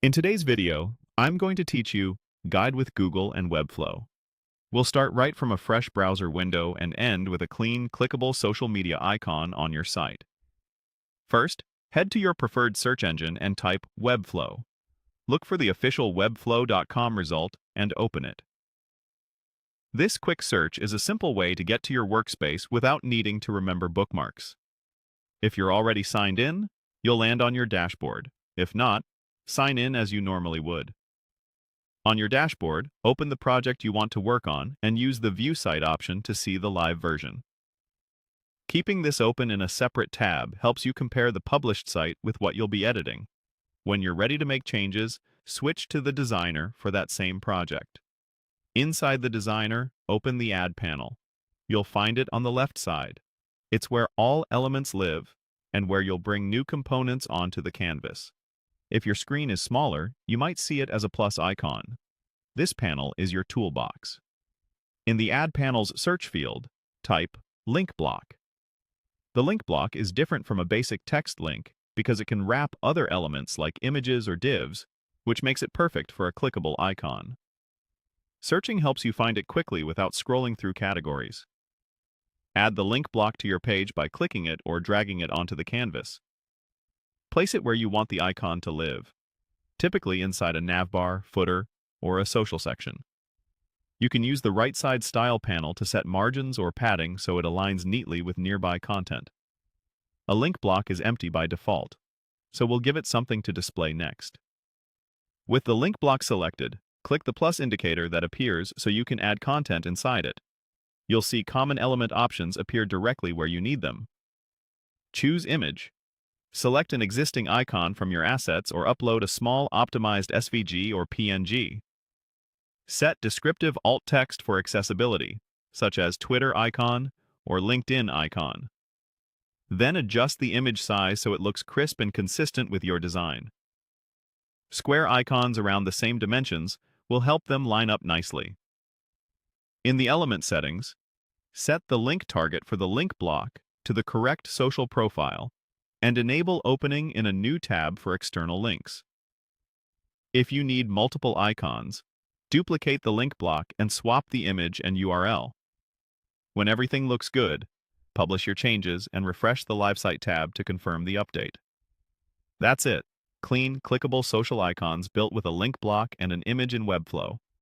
In today's video, I'm going to teach you Guide with Google and Webflow. We'll start right from a fresh browser window and end with a clean, clickable social media icon on your site. First, head to your preferred search engine and type Webflow. Look for the official webflow.com result and open it. This quick search is a simple way to get to your workspace without needing to remember bookmarks. If you're already signed in, you'll land on your dashboard. If not, sign in as you normally would. On your dashboard, open the project you want to work on and use the View Site option to see the live version. Keeping this open in a separate tab helps you compare the published site with what you'll be editing. When you're ready to make changes, switch to the designer for that same project. Inside the designer, open the Add panel. You'll find it on the left side. It's where all elements live and where you'll bring new components onto the canvas. If your screen is smaller, you might see it as a plus icon. This panel is your toolbox. In the Add panel's search field, type Link Block. The link block is different from a basic text link because it can wrap other elements like images or divs, which makes it perfect for a clickable icon. Searching helps you find it quickly without scrolling through categories. Add the link block to your page by clicking it or dragging it onto the canvas. Place it where you want the icon to live, typically inside a navbar, footer, or a social section. You can use the right side style panel to set margins or padding so it aligns neatly with nearby content. A link block is empty by default, so we'll give it something to display next. With the link block selected, click the plus indicator that appears so you can add content inside it. You'll see common element options appear directly where you need them. Choose Image. Select an existing icon from your assets or upload a small optimized SVG or PNG. Set descriptive alt text for accessibility, such as Twitter icon or LinkedIn icon. Then adjust the image size so it looks crisp and consistent with your design. Square icons around the same dimensions will help them line up nicely. In the element settings, set the link target for the link block to the correct social profile and enable opening in a new tab for external links. If you need multiple icons, duplicate the link block and swap the image and URL. When everything looks good, publish your changes and refresh the Live Site tab to confirm the update. That's it. Clean, clickable social icons built with a link block and an image in Webflow.